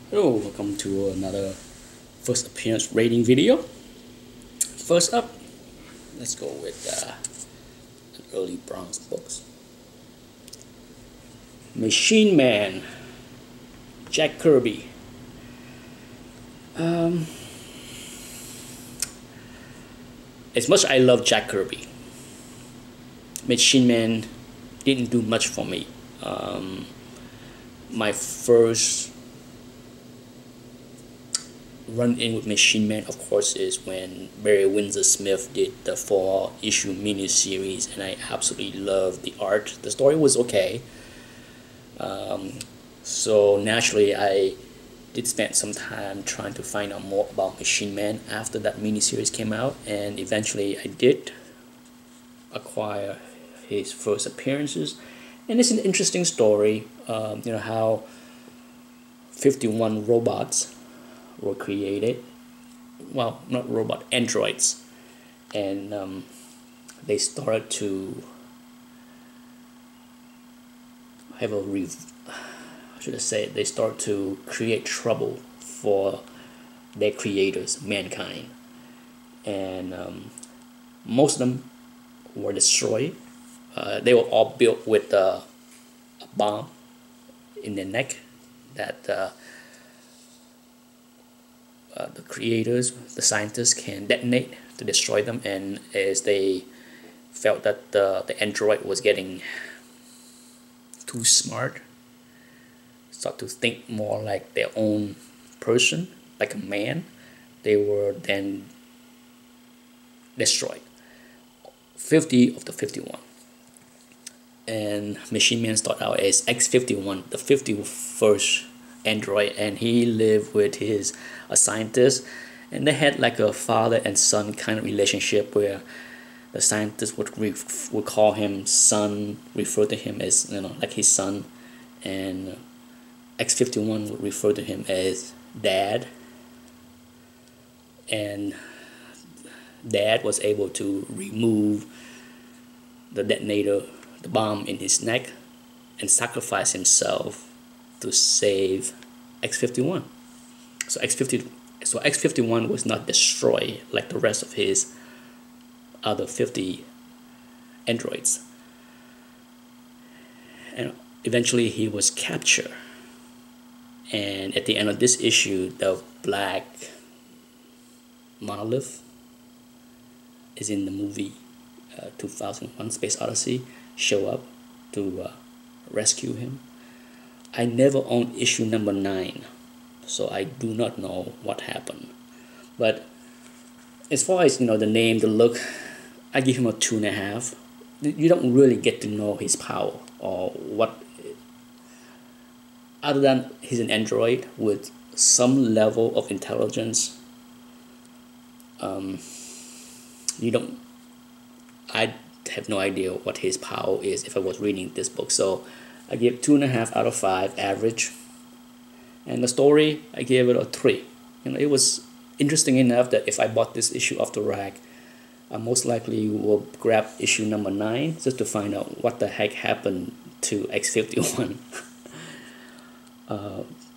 Hello, welcome to another first appearance rating video. First up, let's go with an early Bronx books. Machine Man, Jack Kirby. As much as I love Jack Kirby, Machine Man didn't do much for me. My first run in with Machine Man, of course, is when Barry Windsor Smith did the 4-issue miniseries, and I absolutely loved the art. The story was okay, so naturally I did spend some time trying to find out more about Machine Man after that miniseries came out, and eventually I did acquire his first appearances, and it's an interesting story. How 51 robots were created, well, not robot, androids, and they started to have should I say, they start to create trouble for their creators, mankind, and most of them were destroyed. They were all built with a bomb in their neck that the creators, the scientists, can detonate to destroy them. And as they felt that the android was getting too smart, start to think more like their own person, like a man, they were then destroyed. 50 of the 51. And Machine Man started out as X-51, the 51st android, and he lived with a scientist, and they had like a father and son kind of relationship where the scientist would call him son, refer to him as, like his son, and X-51 would refer to him as dad, and dad was able to remove the detonator, the bomb in his neck, and sacrifice himself to save X-51. So X-51 was not destroyed like the rest of his other 50 androids. And eventually he was captured. And at the end of this issue, the black monolith is in the movie 2001 Space Odyssey show up to rescue him. I never owned issue number 9, so I do not know what happened. But as far as the name, the look, I give him a 2.5. You don't really get to know his power or what, other than he's an android with some level of intelligence. I have no idea what his power is if I was reading this book. So I give 2.5 out of 5 average. And the story, I gave it a 3. It was interesting enough that if I bought this issue off the rack, I most likely will grab issue number 9 just to find out what the heck happened to X-51.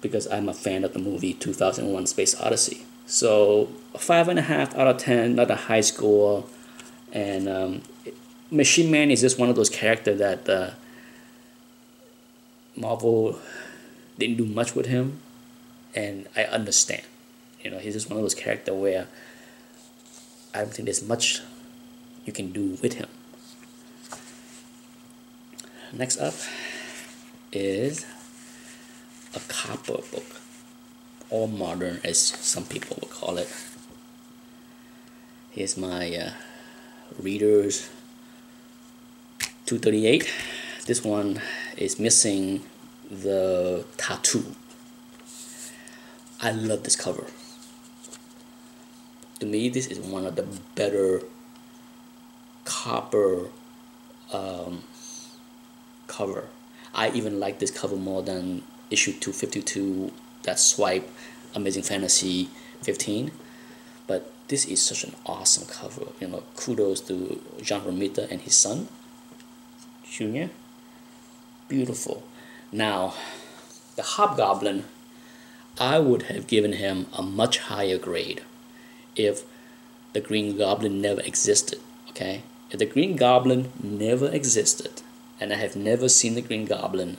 Because I'm a fan of the movie 2001 Space Odyssey. So 5.5 out of 10, not a high score. And Machine Man is just one of those characters that Marvel didn't do much with him, and I understand. He's just one of those characters where I don't think there's much you can do with him. Next up is a copper book, or modern as some people would call it. Here's my Readers 238. This one is missing the tattoo. I love this cover. To me, this is one of the better copper cover. I even like this cover more than issue 252, that Swipe Amazing Fantasy 15. But this is such an awesome cover. Kudos to John Romita and his son, Junior. Beautiful. Now, the Hobgoblin, I would have given him a much higher grade if the Green Goblin never existed. Okay, if the Green Goblin never existed, and I have never seen the Green Goblin,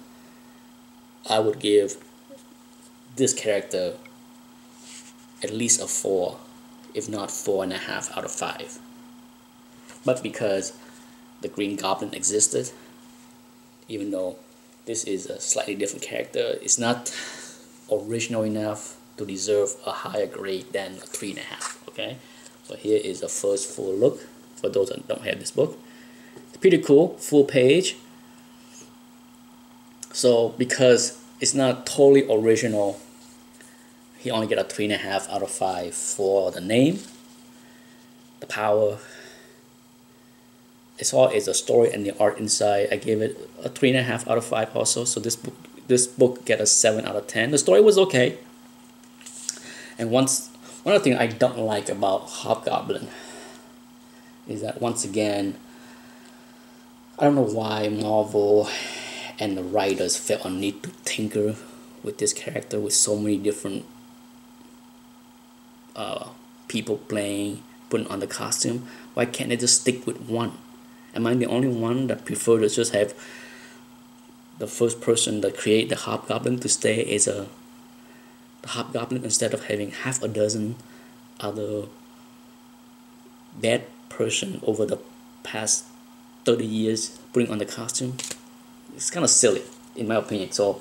I would give this character at least a 4, if not 4.5 out of 5. But because the Green Goblin existed, even though this is a slightly different character, it's not original enough to deserve a higher grade than a 3.5. Okay, so here is the first full look for those that don't have this book. It's pretty cool, full page. So because it's not totally original, he only get a 3.5 out of 5 for the name, the power. As far as the story and the art inside, I gave it a 3.5 out of 5 also. So this book get a 7 out of 10. The story was okay. And one other thing I don't like about Hobgoblin is that once again, I don't know why Marvel and the writers felt a need to tinker with this character with so many different people playing, putting on the costume. Why can't they just stick with one? Am I the only one that prefer to just have the first person that create the Hobgoblin to stay as the Hobgoblin instead of having half a dozen other bad person over the past 30 years putting on the costume? It's kind of silly in my opinion. So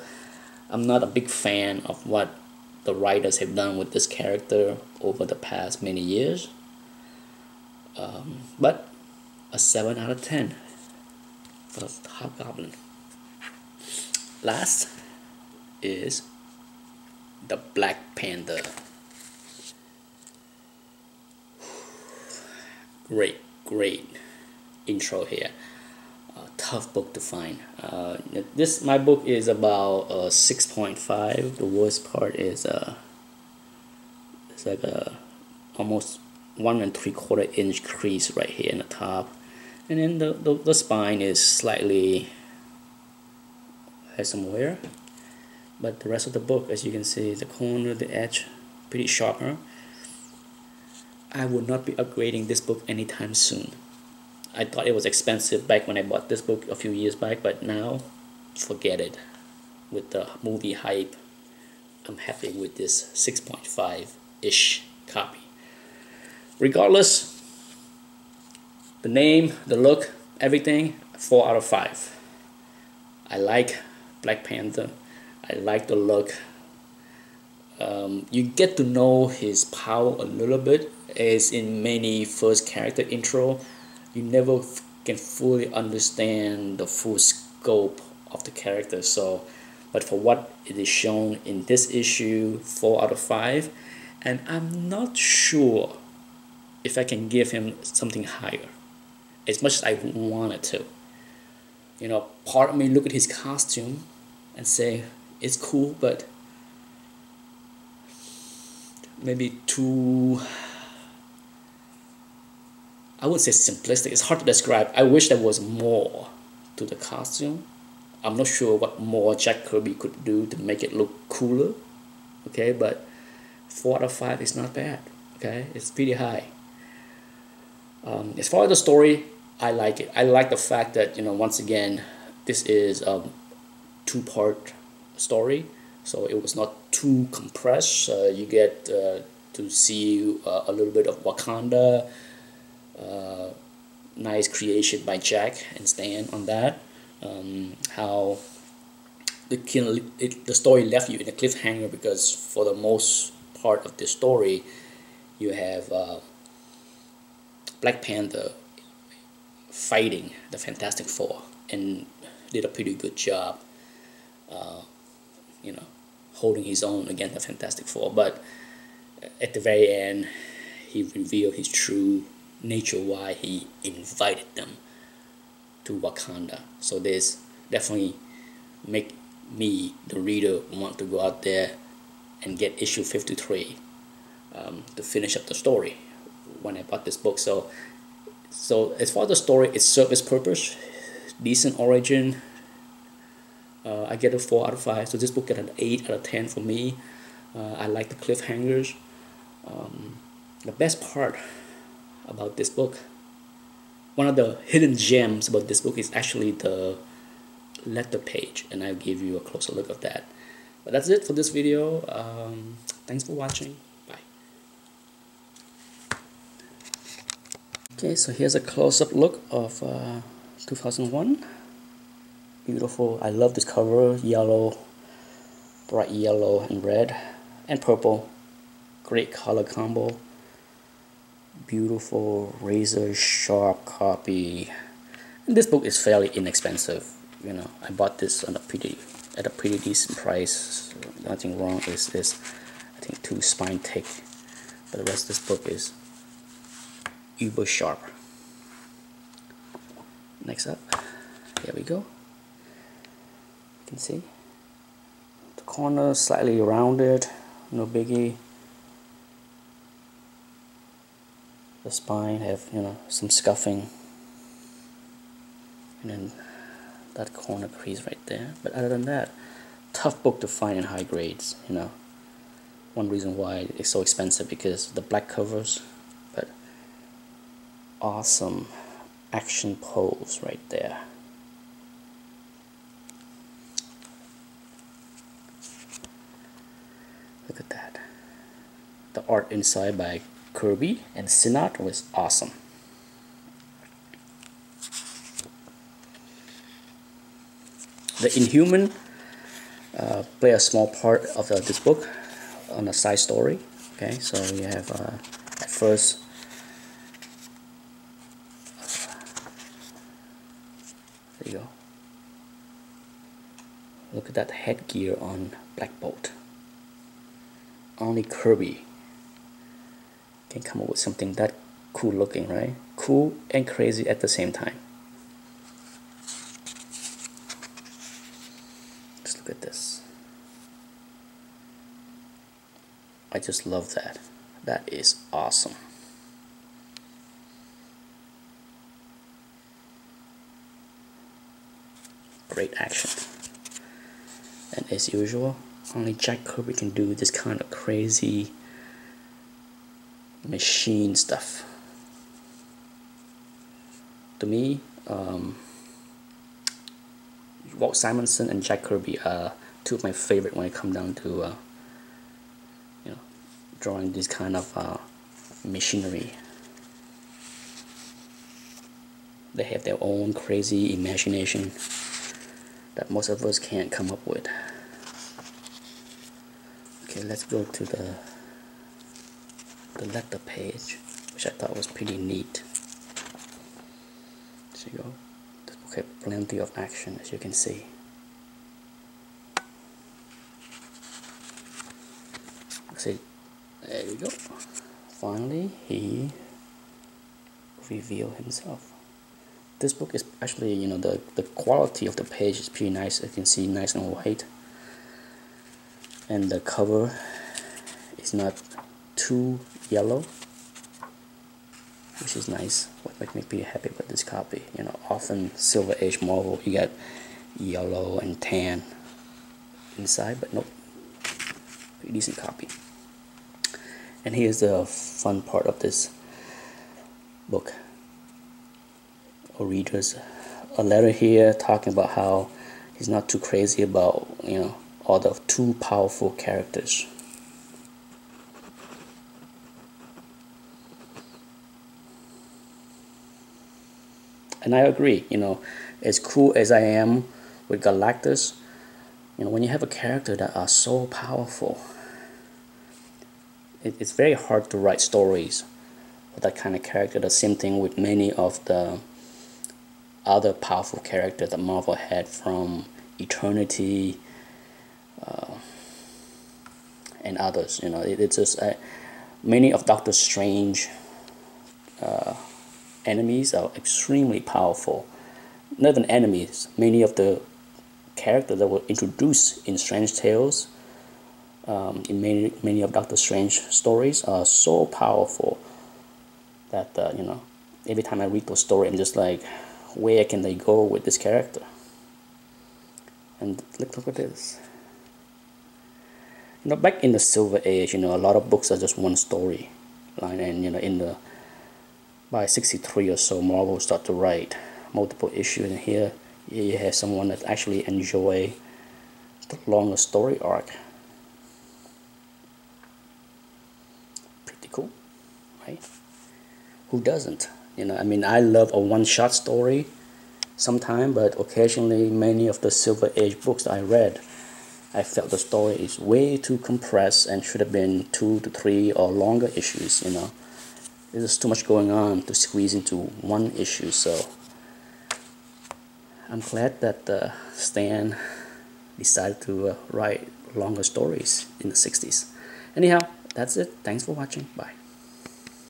I'm not a big fan of what the writers have done with this character over the past many years. But a 7 out of 10 for the Hobgoblin. Last is the Black Panther. Great intro here. Tough book to find. My book is about 6.5. The worst part is it's like a almost 1 3/4 inch crease right here in the top, and then the spine is slightly has some wear, but the rest of the book, as you can see, the corner, the edge, pretty sharper. I would not be upgrading this book anytime soon. I thought it was expensive back when I bought this book a few years back, but now forget it. With the movie hype, I'm happy with this 6.5-ish copy. Regardless, the name, the look, everything, 4 out of 5. I like Black Panther. I like the look. You get to know his power a little bit, as in many first character intro. You never can fully understand the full scope of the character. So, but for what it is shown in this issue, 4 out of 5, and I'm not sure if I can give him something higher, as much as I wanted to. You know, part of me look at his costume and say it's cool, but maybe too, I would say simplistic. It's hard to describe. I wish there was more to the costume. I'm not sure what more Jack Kirby could do to make it look cooler. Okay, but 4 out of 5 is not bad. Okay, it's pretty high. As far as the story, I like it. I like the fact that, you know, once again, this is a 2-part story, so it was not too compressed. You get to see a little bit of Wakanda. Nice creation by Jack and Stan on that. How the story left you in a cliffhanger, because for the most part of the story, you have Black Panther fighting the Fantastic Four and did a pretty good job, you know, holding his own against the Fantastic Four. But at the very end, he revealed his true nature, why he invited them to Wakanda. So this definitely make me, the reader, want to go out there and get issue 53 to finish up the story when I bought this book. So as far as the story, it served its purpose. Decent origin. I get a 4 out of 5. So this book got an 8 out of 10 for me. I like the cliffhangers. The best part about this book, one of the hidden gems about this book is actually the letter page, and I'll give you a closer look of that. But that's it for this video. Thanks for watching. Bye. Okay, so here's a close-up look of 2001. Beautiful. I love this cover. Yellow, bright yellow and red and purple. Great color combo. Beautiful razor sharp copy. And this book is fairly inexpensive. You know, I bought this on at a pretty decent price. Nothing wrong with this. I think 2 spine thick, but the rest of this book is uber sharp. Next up, here we go. You can see the corner slightly rounded, no biggie. The spine have, you know, some scuffing, and then that corner crease right there. But other than that, tough book to find in high grades. You know, one reason why it's so expensive because the black covers, but awesome action pose right there. Look at that. The art inside by Kirby and Sinat was awesome. The Inhuman play a small part of this book on a side story. Okay, so we have at first there you go. Look at that headgear on Black Bolt. Only Kirby can come up with something that cool looking, right? Cool and crazy at the same time. Just look at this. I just love that. That is awesome. Great action. And as usual, only Jack Kirby can do this kind of crazy machine stuff. To me, Walt Simonson and Jack Kirby are 2 of my favorite when it comes down to you know, drawing this kind of machinery. They have their own crazy imagination that most of us can't come up with. Okay, let's go to the letter page, which I thought was pretty neat. There you go. This book has plenty of action, as you can see. See, there you go. Finally, he revealed himself. This book is actually, you know, the quality of the page is pretty nice. You can see nice and white, and the cover is not too yellow, which is nice. What makes me pretty happy with this copy. You know, often Silver Age Marvel, you got yellow and tan inside, but nope, pretty decent copy. And here's the fun part of this book. Or readers, a letter here talking about how he's not too crazy about, you know, all the 2 powerful characters. And I agree, you know, as cool as I am with Galactus, you know, when you have a character that are so powerful, it's very hard to write stories for that kind of character. The same thing with many of the other powerful characters that Marvel had, from Eternity and others. You know, it's just many of Doctor Strange enemies are extremely powerful. Not even enemies, many of the characters that were introduced in Strange Tales, in many of Doctor Strange stories, are so powerful that you know, every time I read those stories, I'm just like, where can they go with this character? And look at this. You know, back in the Silver Age, you know, a lot of books are just one story line, and you know, by 63 or so, Marvel start to write multiple issues, and here you have someone that actually enjoy the longer story arc. Pretty cool, right? Who doesn't? You know, I mean, I love a one-shot story sometime, but occasionally many of the Silver Age books I read, I felt the story is way too compressed and should have been 2 to 3 or longer issues, you know. There's too much going on to squeeze into one issue, so I'm glad that Stan decided to write longer stories in the 60s. Anyhow, that's it. Thanks for watching. Bye.